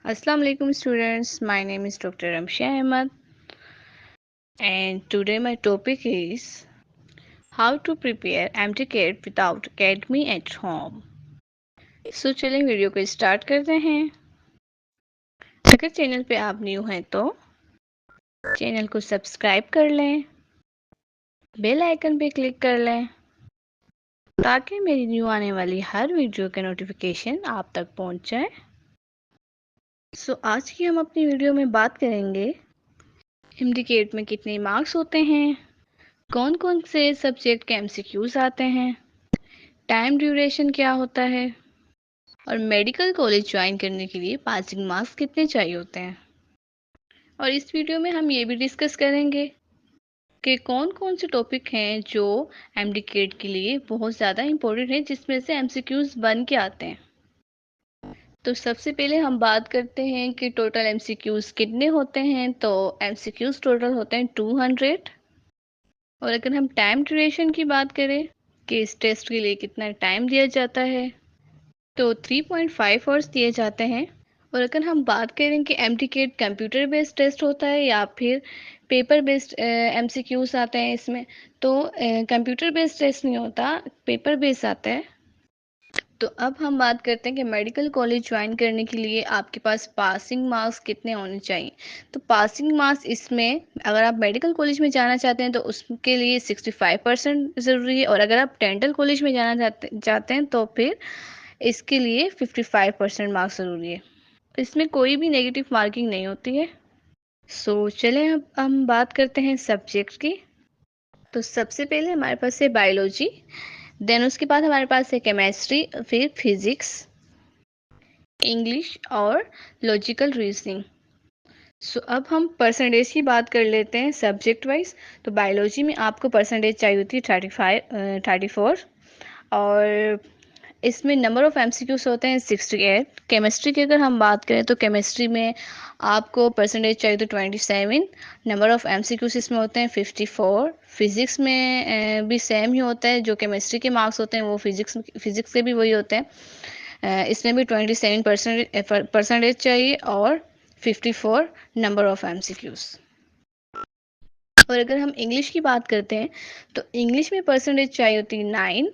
Assalamu alaikum students, my name is Dr. Ramsha Ahmed and today my topic is how to prepare MTCAT without Academy at home. So चलिए video को start करते हैं। अगर channel पे आप new हैं तो चैनल को सब्सक्राइब कर लें, बेल आइकन पे क्लिक कर लें ताकि मेरी न्यू आने वाली हर वीडियो का नोटिफिकेशन आप तक पहुंच जाए। सो आज की हम अपनी वीडियो में बात करेंगे MTCAT में कितने मार्क्स होते हैं, कौन कौन से सब्जेक्ट के MCQs आते हैं, टाइम ड्यूरेशन क्या होता है और मेडिकल कॉलेज ज्वाइन करने के लिए पासिंग मार्क्स कितने चाहिए होते हैं। और इस वीडियो में हम ये भी डिस्कस करेंगे कि कौन कौन से टॉपिक हैं जो MTCAT के लिए बहुत ज़्यादा इम्पोर्टेंट है, जिसमें से MCQs बन के आते हैं। तो सबसे पहले हम बात करते हैं कि टोटल MCQs कितने होते हैं। तो MCQs टोटल होते हैं 200। और अगर हम टाइम ड्यूरेशन की बात करें कि इस टेस्ट के लिए कितना टाइम दिया जाता है, तो 3.5 आवर्स दिए जाते हैं। और अगर हम बात करें कि MTCAT कंप्यूटर बेस्ड टेस्ट होता है या फिर पेपर बेस्ड MCQs आते हैं इसमें, तो कंप्यूटर बेस्ड टेस्ट नहीं होता, पेपर बेस्ड आता है। तो अब हम बात करते हैं कि मेडिकल कॉलेज ज्वाइन करने के लिए आपके पास पासिंग मार्क्स कितने होने चाहिए। तो पासिंग मार्क्स इसमें अगर आप मेडिकल कॉलेज में जाना चाहते हैं तो उसके लिए 65% ज़रूरी है, और अगर आप डेंटल कॉलेज में जाना चाहते हैं तो फिर इसके लिए 55% मार्क्स ज़रूरी है। इसमें कोई भी नेगेटिव मार्किंग नहीं होती है। सो चलें अब हम बात करते हैं सब्जेक्ट की। तो सबसे पहले हमारे पास है बायोलॉजी, देन उसके बाद हमारे पास है केमिस्ट्री, फिर फिजिक्स, इंग्लिश और लॉजिकल रीजनिंग। सो अब हम परसेंटेज की बात कर लेते हैं सब्जेक्ट वाइज। तो बायोलॉजी में आपको परसेंटेज चाहिए होती है 34, और इसमें नंबर ऑफ़ MCQs होते हैं 68। केमिस्ट्री की अगर हम बात करें तो केमिस्ट्री में आपको परसेंटेज चाहिए तो 27। नंबर ऑफ़ MCQs इसमें होते हैं 54। फिज़िक्स में भी सेम ही होता है, जो केमिस्ट्री के मार्क्स होते हैं वो फिज़िक्स के भी वही होते हैं। इसमें भी 27% परसेंटेज चाहिए और 54 नंबर ऑफ़ MCQs। और अगर हम इंग्लिश की बात करते हैं तो इंग्लिश में परसेंटेज चाहिए होती है 9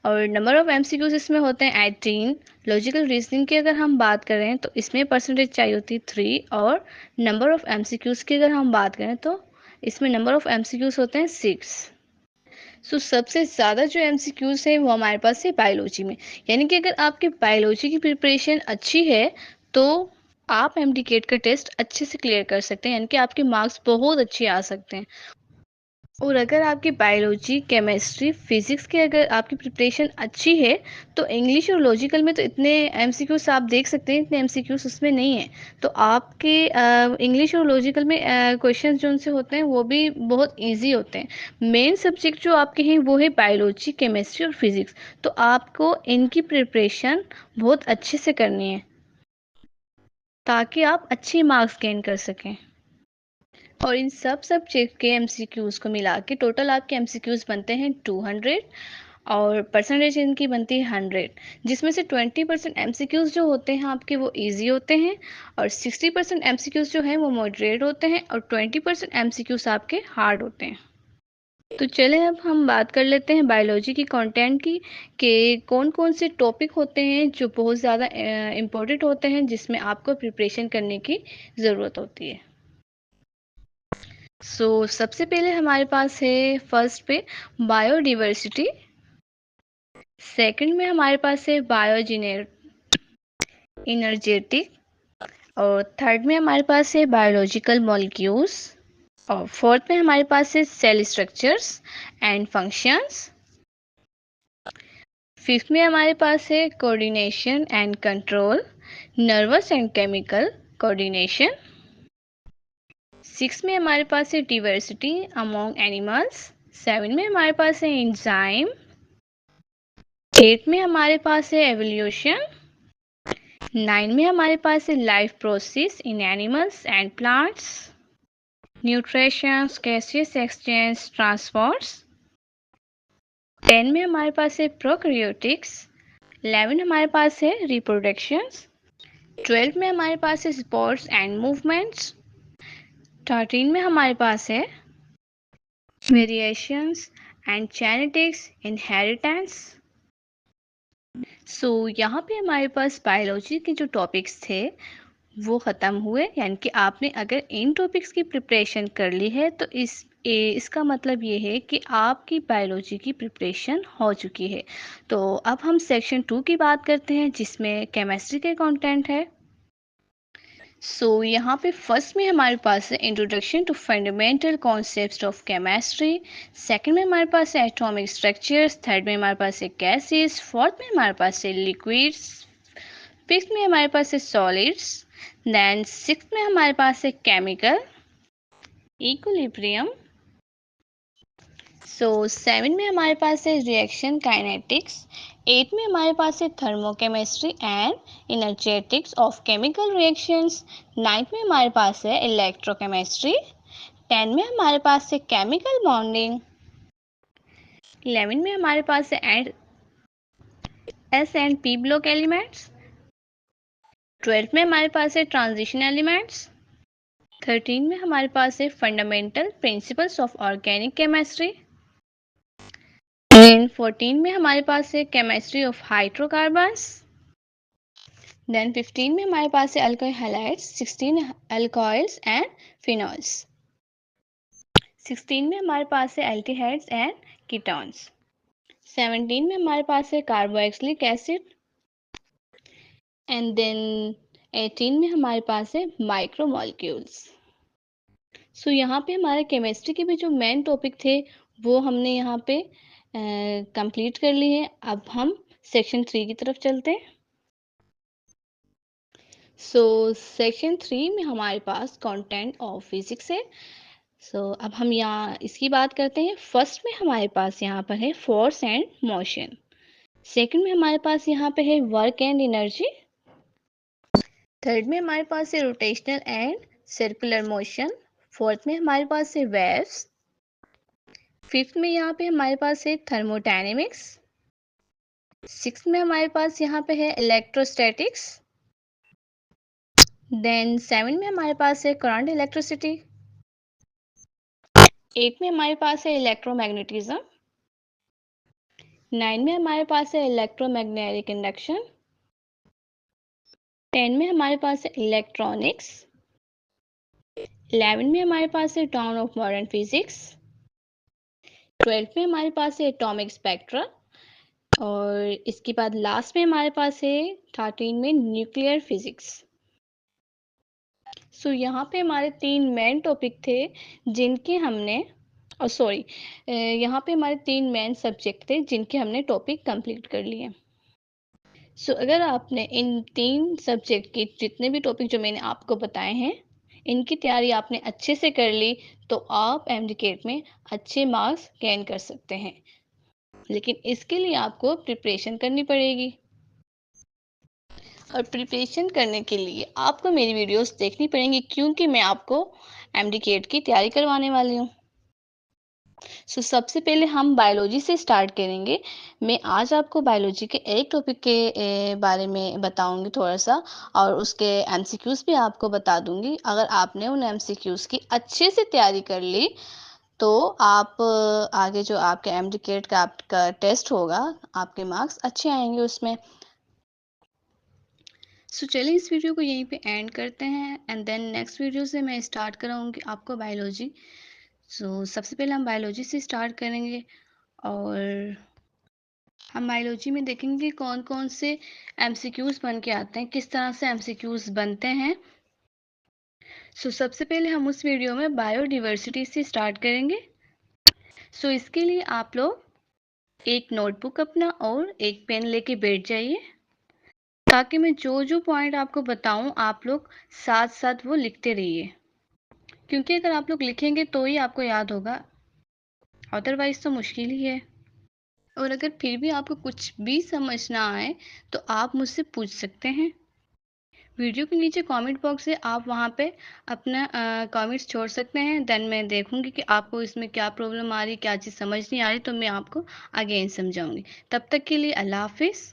और नंबर ऑफ़ MCQs इसमें होते हैं 18। लॉजिकल रीजनिंग की अगर हम बात करें तो इसमें परसेंटेज चाहिए होती है 3, और नंबर ऑफ़ MCQs की अगर हम बात करें तो इसमें नंबर ऑफ़ MCQs होते हैं 6। सो सबसे ज़्यादा जो MCQs है वो हमारे पास है बायोलॉजी में। यानी कि अगर आपकी बायोलॉजी की प्रिपरेशन अच्छी है तो आप MTCAT का टेस्ट अच्छे से क्लियर कर सकते हैं, यानी कि आपके मार्क्स बहुत अच्छे आ सकते हैं। और अगर आपकी बायोलॉजी, केमिस्ट्री, फिजिक्स की अगर आपकी प्रिपरेशन अच्छी है तो इंग्लिश और लॉजिकल में तो इतने MCQs आप देख सकते हैं, इतने MCQs उसमें नहीं है। तो आपके इंग्लिश और लॉजिकल में क्वेश्चंस जो उनसे होते हैं वो भी बहुत इजी होते हैं। मेन सब्जेक्ट जो आपके हैं वो है बायोलॉजी, केमिस्ट्री और फिजिक्स। तो आपको इनकी प्रिपरेशन बहुत अच्छे से करनी है ताकि आप अच्छे मार्क्स गेन कर सकें। और इन सब सब्जेक्ट के MCQs को मिला के टोटल आपके MCQs बनते हैं 200 और परसेंटेज इनकी बनती है 100, जिसमें से 20% MCQs जो होते हैं आपके वो इजी होते हैं और 60% MCQs जो हैं वो मॉडरेट होते हैं और 20% MCQs आपके हार्ड होते हैं। तो चलें अब हम बात कर लेते हैं बायोलॉजी की कंटेंट की कि कौन कौन से टॉपिक होते हैं जो बहुत ज़्यादा इम्पोर्टेंट होते हैं, जिसमें आपको प्रिपरेशन करने की ज़रूरत होती है। सबसे पहले हमारे पास है फर्स्ट पे बायोडिवर्सिटी, सेकंड में हमारे पास है बायोजेनेर इनर्जेटिक, और थर्ड में हमारे पास है बायोलॉजिकल मॉलिक्यूल्स, और फोर्थ में हमारे पास है cell structures and functions, fifth में हमारे पास है coordination and control, nervous and chemical coordination, six में हमारे पास है डिवर्सिटी अमोंग एनिमल्स, सेवन में हमारे पास है एंजाइम, एट में हमारे पास है एवोल्यूशन, 9 में हमारे पास है life process in animals and plants, nutrition, gaseous exchange, transports, 10 में हमारे पास है प्रोकैरियोटिक्स, 11 हमारे पास है रिप्रोडक्शंस, 12 में हमारे पास है स्पोर्ट्स एंड मूवमेंट्स। 13 में हमारे पास है वेरिएशंस एंड जेनेटिक्स इनहेरिटेंस। सो यहाँ पे हमारे पास बायोलॉजी के जो टॉपिक्स थे वो ख़त्म हुए, यानी कि आपने अगर इन टॉपिक्स की प्रिपरेशन कर ली है तो इसका मतलब ये है कि आपकी बायोलॉजी की प्रिपरेशन हो चुकी है। तो अब हम सेक्शन 2 की बात करते हैं जिसमें केमिस्ट्री के कंटेंट है। यहाँ पे फर्स्ट में हमारे पास है introduction to fundamental concepts of chemistry. Second में हमारे पास है एटॉमिक स्ट्रक्चर्स। थर्ड में हमारे पास है गैसेस। फोर्थ में हमारे पास है लिक्विड्स। फिफ्थ में हमारे पास है सॉलिड्स। देन सिक्स्थ में हमारे पास है केमिकल इक्विलिब्रियम। सेवन में हमारे पास है रिएक्शन काइनेटिक्स। एट में हमारे पास है thermochemistry and energetics of chemical reactions. Ninth में हमारे पास है इलेक्ट्रोकेमिस्ट्री। 10 में हमारे पास है केमिकल बॉन्डिंग। 11 में हमारे पास है S and P block elements. 12 में हमारे पास है ट्रांजिशन एलिमेंट्स। 13 में हमारे पास है fundamental principles of organic chemistry. Then 14 में हमारे पास है केमिस्ट्री ऑफ हाइड्रोकार्बन्स। देन 15 में हमारे पास है alkyl halides. 16 alcohols and phenols. 16 में हमारे पास है एल्डिहाइड्स एंड कीटोन्स। 17 में हमारे पास है कार्बोक्सिलिक एसिड। एंड देन 18 में हमारे पास है माइक्रोमोलिक्यूल्स। यहाँ पे हमारे केमिस्ट्री के भी जो मेन टॉपिक थे वो हमने यहाँ पे कंप्लीट कर लिए हैं। अब हम सेक्शन 3 की तरफ चलते हैं। सेक्शन 3 में हमारे पास कंटेंट ऑफ फिजिक्स है। अब हम यहाँ इसकी बात करते हैं। फर्स्ट में हमारे पास यहाँ पर है फोर्स एंड मोशन। सेकंड में हमारे पास यहाँ पे है वर्क एंड एनर्जी। थर्ड में हमारे पास है rotational and circular motion. Fourth में हमारे पास है वेव्स। फिफ्थ में यहाँ पे हमारे पास है थर्मोडायनेमिक्स। सिक्स्थ में हमारे पास यहाँ पे है इलेक्ट्रोस्टैटिक्स। देन 7 में हमारे पास है करंट इलेक्ट्रिसिटी। 8 में हमारे पास है इलेक्ट्रोमैग्नेटिज्म। 9 में हमारे पास है इलेक्ट्रोमैग्नेटिक इंडक्शन। 10 में हमारे पास है इलेक्ट्रॉनिक्स। 11 में हमारे पास है डाउन ऑफ मॉडर्न फिजिक्स। 12 में हमारे पास है एटॉमिक स्पेक्ट्रा। और इसके बाद लास्ट में हमारे पास है 13 में न्यूक्लियर फिजिक्स। यहाँ पे हमारे 3 मेन टॉपिक थे जिनके हमने यहाँ पे हमारे 3 मेन सब्जेक्ट थे जिनके हमने टॉपिक कंप्लीट कर लिए। अगर आपने इन 3 सब्जेक्ट के जितने भी टॉपिक जो मैंने आपको बताए हैं इनकी तैयारी आपने अच्छे से कर ली तो आप एमडीकेट में अच्छे मार्क्स गेन कर सकते हैं। लेकिन इसके लिए आपको प्रिपरेशन करनी पड़ेगी और प्रिपरेशन करने के लिए आपको मेरी वीडियोस देखनी पड़ेंगी क्योंकि मैं आपको एमडीकेट की तैयारी करवाने वाली हूँ। सबसे पहले हम बायोलॉजी से स्टार्ट करेंगे। मैं आज आपको बायोलॉजी के एक टॉपिक के बारे में बताऊंगी थोड़ा सा और उसके एमसीक्यूज भी आपको बता दूंगी। अगर आपने उन एमसीक्यूज की अच्छे से तैयारी कर ली तो आप आगे जो आपके एमडीकेट का आपका टेस्ट होगा आपके मार्क्स अच्छे आएंगे उसमें। चलिए इस वीडियो को यहीं पे एंड करते हैं एंड देन नेक्स्ट वीडियो से मैं स्टार्ट कराऊंगी आपको बायोलॉजी। सबसे पहले हम बायोलॉजी से स्टार्ट करेंगे और हम बायोलॉजी में देखेंगे कौन कौन से एमसीक्यूज बन के आते हैं, किस तरह से एमसीक्यूज बनते हैं। सबसे पहले हम उस वीडियो में बायोडिवर्सिटी से स्टार्ट करेंगे। इसके लिए आप लोग एक नोटबुक अपना और एक पेन लेके बैठ जाइए ताकि मैं जो जो पॉइंट आपको बताऊं आप लोग साथ साथ वो लिखते रहिए, क्योंकि अगर आप लोग लिखेंगे तो ही आपको याद होगा, अदरवाइज तो मुश्किल ही है। और अगर फिर भी आपको कुछ भी समझ ना आए तो आप मुझसे पूछ सकते हैं। वीडियो के नीचे कमेंट बॉक्स है, आप वहाँ पे अपना कमेंट्स छोड़ सकते हैं। देन मैं देखूंगी कि आपको इसमें क्या प्रॉब्लम आ रही है, क्या चीज़ समझ नहीं आ रही, तो मैं आपको अगेन समझाऊंगी। तब तक के लिए अल्लाह हाफिज़।